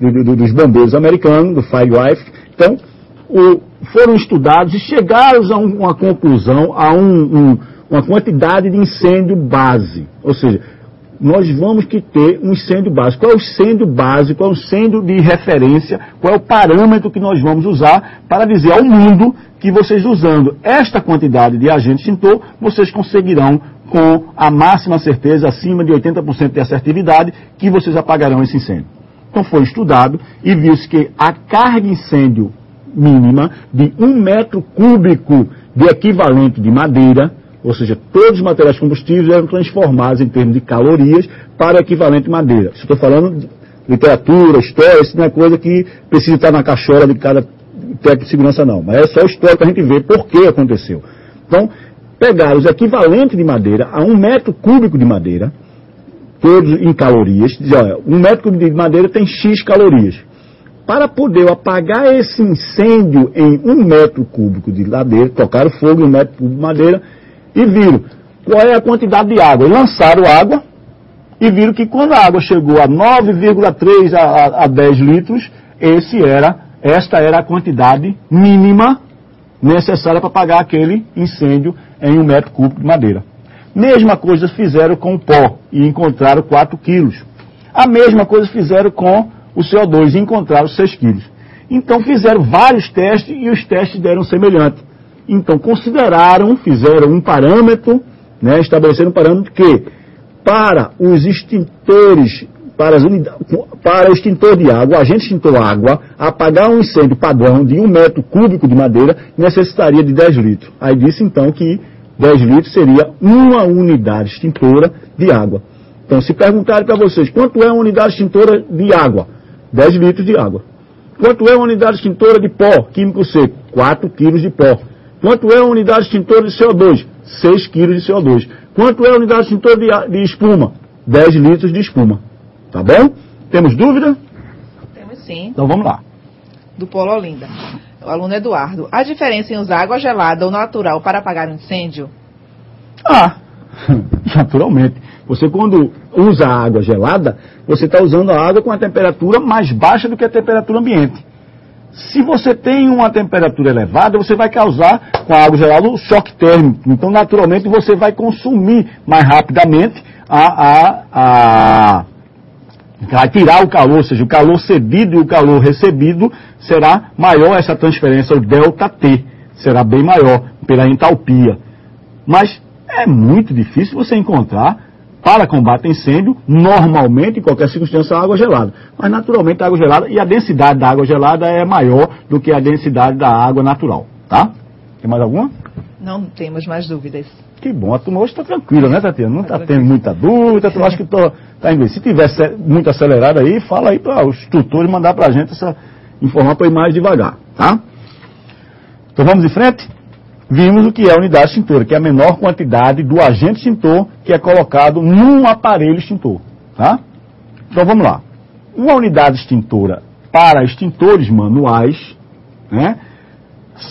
dos bombeiros americanos, do Firewife. Então, foram estudados e chegaram a uma conclusão, a uma quantidade de incêndio base. Ou seja, nós vamos ter um incêndio base. Qual é o incêndio base, qual é o incêndio de referência, qual é o parâmetro que nós vamos usar para dizer ao mundo que vocês, usando esta quantidade de agente extintor, vocês conseguirão, com a máxima certeza, acima de 80% de assertividade, que vocês apagarão esse incêndio. Então foi estudado e viu-se que a carga incêndio mínima de 1 metro cúbico de equivalente de madeira, ou seja, todos os materiais combustíveis eram transformados em termos de calorias para o equivalente de madeira. Isso estou falando de literatura, história, isso não é coisa que precisa estar na cachola de cada técnico de segurança, não. Mas é só história para a gente ver por que aconteceu. Então, pegaram os equivalentes de madeira a 1 metro cúbico de madeira, todos em calorias, dizer, olha, 1 metro cúbico de madeira tem X calorias. Para poder apagar esse incêndio em 1 metro cúbico de madeira, tocaram fogo em 1 metro cúbico de madeira e viram qual é a quantidade de água. E lançaram água e viram que quando a água chegou a 9,3 a 10 litros, esta era a quantidade mínima necessária para apagar aquele incêndio em 1 metro cúbico de madeira. Mesma coisa fizeram com o pó e encontraram 4 quilos. A mesma coisa fizeram com o CO2 e encontraram 6 quilos. Então fizeram vários testes e os testes deram semelhante. Então fizeram um parâmetro, né, estabeleceram um parâmetro que para os extintores, para o extintor de água, o agente extintor água, apagar um incêndio padrão de 1 metro cúbico de madeira, necessitaria de 10 litros. Aí disse então que 10 litros seria uma unidade extintora de água. Então, se perguntarem para vocês, quanto é uma unidade extintora de água? 10 litros de água. Quanto é uma unidade extintora de pó químico seco? 4 quilos de pó. Quanto é uma unidade extintora de CO2? 6 quilos de CO2. Quanto é a unidade extintora de espuma? 10 litros de espuma. Tá bom? Temos dúvida? Temos sim. Então vamos lá. Do Polo Olinda. O aluno Eduardo. A diferença em usar água gelada ou natural para apagar um incêndio? Naturalmente. Você, quando usa a água gelada, você está usando a água com a temperatura mais baixa do que a temperatura ambiente. Se você tem uma temperatura elevada, você vai causar, com a água gelada, um choque térmico. Então, naturalmente, você vai consumir mais rapidamente vai tirar o calor, ou seja, o calor cedido e o calor recebido será maior, essa transferência, o ΔT, será bem maior pela entalpia. Mas é muito difícil você encontrar, para combate a incêndio, normalmente, em qualquer circunstância, a água gelada. Mas, naturalmente, a água gelada, e a densidade da água gelada é maior do que a densidade da água natural, tá? Tem mais alguma? Não temos mais dúvidas. Que bom, a turma hoje está tranquila, né, Tatiana? Não está tendo muita dúvida, a turma acha que está indo. Se tiver muito acelerado aí, fala aí para os tutores mandar para a gente informar para ir mais devagar, tá? Então vamos em frente? Vimos o que é a unidade extintora, que é a menor quantidade do agente extintor que é colocado num aparelho extintor, tá? Então vamos lá. Uma unidade extintora para extintores manuais, né?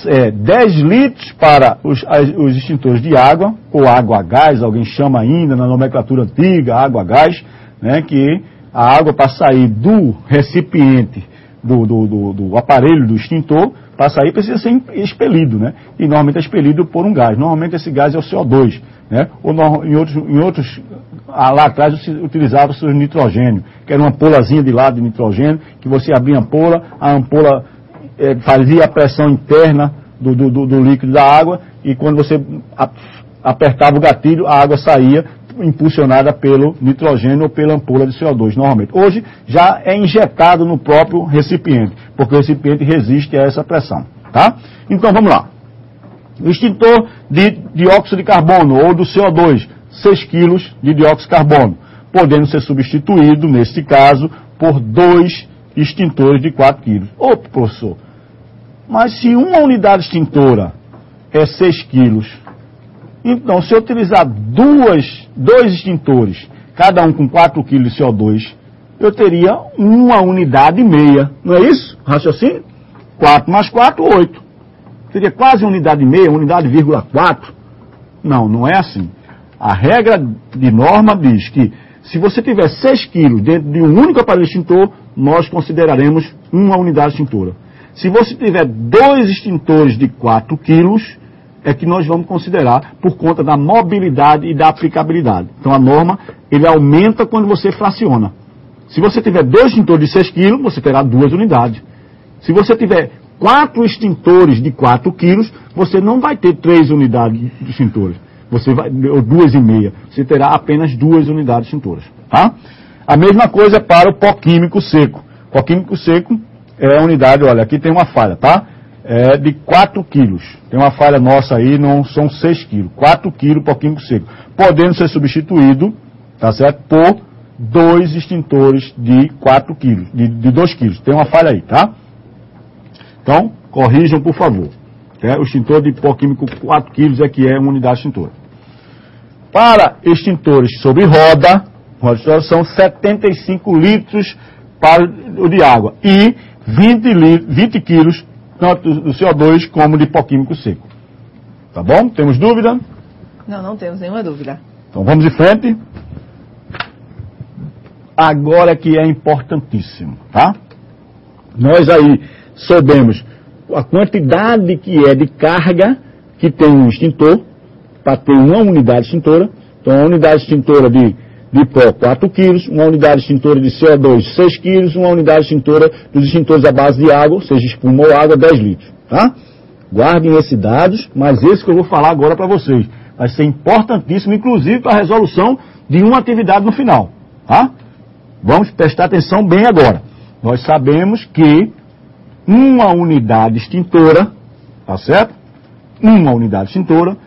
10 litros para os extintores de água, ou água a gás, alguém chama ainda na nomenclatura antiga, água a gás, né, que a água para sair do recipiente, do aparelho do extintor, para sair precisa ser expelido, né, e normalmente é expelido por um gás, normalmente esse gás é o CO2, né, ou em outros lá atrás utilizava-se o nitrogênio, que era uma ampolazinha de lado de nitrogênio, que você abria a ampola fazia a pressão interna do líquido da água e quando você apertava o gatilho, a água saía impulsionada pelo nitrogênio ou pela ampola de CO2, normalmente. Hoje já é injetado no próprio recipiente, porque o recipiente resiste a essa pressão, tá? Então vamos lá. O extintor de dióxido de carbono ou do CO2, 6 kg de dióxido de carbono, podendo ser substituído, neste caso, por 2 extintores de 4 kg. Ô, professor, mas se uma unidade extintora é 6 kg, então se eu utilizar dois extintores, cada um com 4 kg de CO2, eu teria uma unidade e meia. Não é isso? Raciocínio? 4 mais 4, 8. Seria quase uma unidade e meia, 1,4. Não é assim. A regra de norma diz que se você tiver 6 kg dentro de um único aparelho extintor, nós consideraremos uma unidade extintora. Se você tiver 2 extintores de 4 quilos, é que nós vamos considerar por conta da mobilidade e da aplicabilidade. Então a norma, ele aumenta quando você fraciona. Se você tiver 2 extintores de 6 quilos, você terá 2 unidades. Se você tiver 4 extintores de 4 quilos, você não vai ter 3 unidades de extintores. Você vai, ou 2,5. Você terá apenas 2 unidades extintoras. Tá? A mesma coisa para o pó químico seco. Pó químico seco é a unidade, olha, aqui tem uma falha, tá? É de 4 quilos. Tem uma falha nossa aí, não são 6 quilos. 4 quilos pó químico seco. Podendo ser substituído, tá certo? Por 2 extintores de 4 quilos, de 2 quilos. Tem uma falha aí, tá? Então, corrijam, por favor. O extintor de pó químico 4 quilos é que é uma unidade extintora. Para extintores sobre roda são 75 litros para o de água e 20 quilos, tanto do CO2 como de pó químico seco. Tá bom? Temos dúvida? Não, não temos nenhuma dúvida. Então vamos em frente. Agora que é importantíssimo, tá? Nós aí soubemos a quantidade que é de carga que tem um extintor, para ter uma unidade extintora. Então, uma unidade extintora de pó, 4 quilos, uma unidade extintora de CO2, 6 quilos, uma unidade extintora dos extintores à base de água, seja espuma ou água, 10 litros. Tá? Guardem esses dados, mas esse que eu vou falar agora para vocês vai ser importantíssimo, inclusive para a resolução de uma atividade no final. Tá? Vamos prestar atenção bem agora. Nós sabemos que uma unidade extintora, tá certo? Uma unidade extintora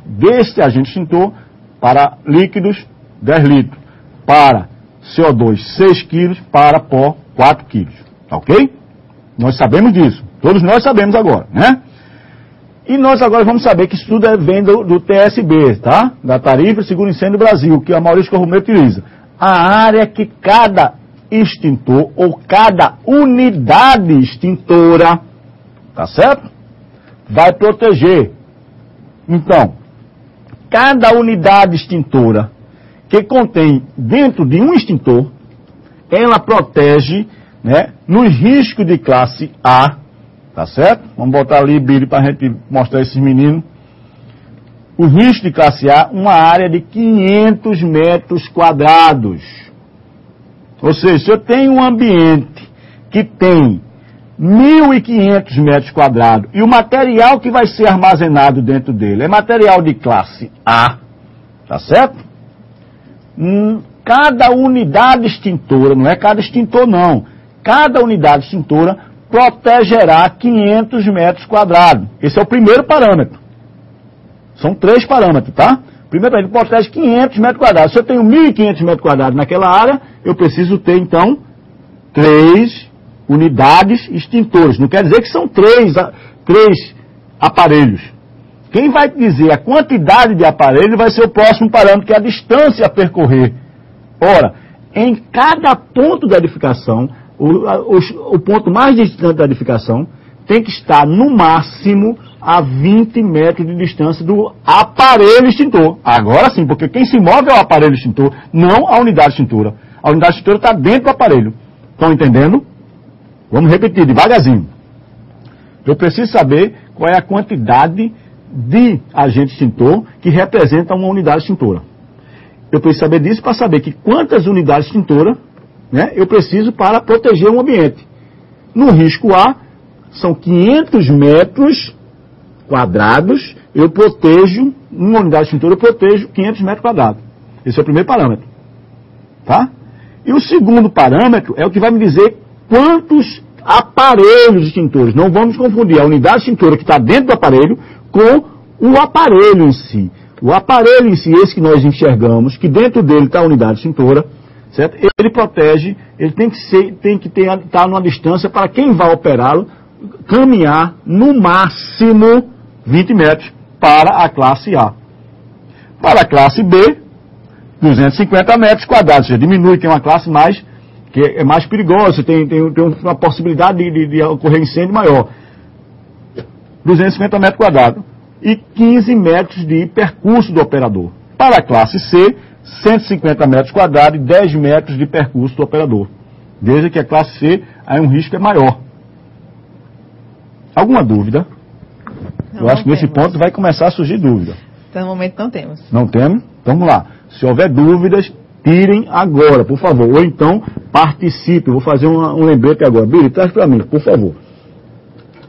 deste agente extintor para líquidos, 10 litros. Para CO2, 6 quilos. Para pó, 4 quilos. Tá ok? Nós sabemos disso. Todos nós sabemos agora, né? E nós agora vamos saber que isso tudo vem do TSB, tá? Da Tarifa de Seguro Incêndio do Brasil, que a Maurício Corromeu utiliza. A área que cada extintor ou cada unidade extintora, tá certo? Vai proteger. Então, cada unidade extintora que contém dentro de um extintor, ela protege, né, nos riscos de classe A, tá certo? Vamos botar ali, Billy, para a gente mostrar esses meninos. O risco de classe A, uma área de 500 metros quadrados. Ou seja, se eu tenho um ambiente que tem 1.500 metros quadrados e o material que vai ser armazenado dentro dele é material de classe A, tá certo? Cada unidade extintora, não é cada extintor não, cada unidade extintora protegerá 500 metros quadrados. Esse é o primeiro parâmetro. São 3 parâmetros, tá? Primeiro, ele protege 500 metros quadrados. Se eu tenho 1.500 metros quadrados naquela área, eu preciso ter, então, 3 unidades extintoras. Não quer dizer que são 3 aparelhos. Quem vai dizer a quantidade de aparelhos vai ser o próximo parâmetro, que é a distância a percorrer. Ora, em cada ponto da edificação, o ponto mais distante da edificação tem que estar, no máximo, a 20 metros de distância do aparelho extintor. Agora sim, porque quem se move é o aparelho extintor, não a unidade extintora. A unidade extintora está dentro do aparelho. Estão entendendo? Vamos repetir devagarzinho. Eu preciso saber qual é a quantidade de agente extintor que representa uma unidade extintora. Eu preciso saber disso para saber que quantas unidades extintoras, né, eu preciso para proteger o ambiente. No risco A, são 500 metros quadrados, eu protejo, uma unidade extintora, eu protejo 500 metros quadrados. Esse é o primeiro parâmetro. Tá? E o segundo parâmetro é o que vai me dizer quantos aparelhos extintores. Não vamos confundir a unidade extintora que está dentro do aparelho com o aparelho em si. O aparelho em si, esse que nós enxergamos, que dentro dele está a unidade extintora, certo? Ele protege, ele tem que estar numa distância para quem vai operá-lo, caminhar no máximo 20 metros para a classe A. Para a classe B, 250 metros quadrados. Você diminui, tem uma classe mais, que é mais perigosa, tem uma possibilidade de ocorrer incêndio maior. 250 metros quadrados. E 15 metros de percurso do operador. Para a classe C, 150 metros quadrados e 10 metros de percurso do operador. Desde que a classe C, aí um risco é maior. Alguma dúvida? Eu acho que nesse ponto vai começar a surgir dúvida. Então, no momento não temos. Não temos? Então vamos lá. Se houver dúvidas, tirem agora, por favor. Ou então, participe. Eu vou fazer um lembrete agora. Billy, traz para mim, por favor.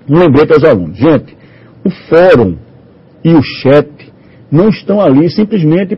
Um lembrete aos alunos. Gente, o fórum e o chat não estão ali simplesmente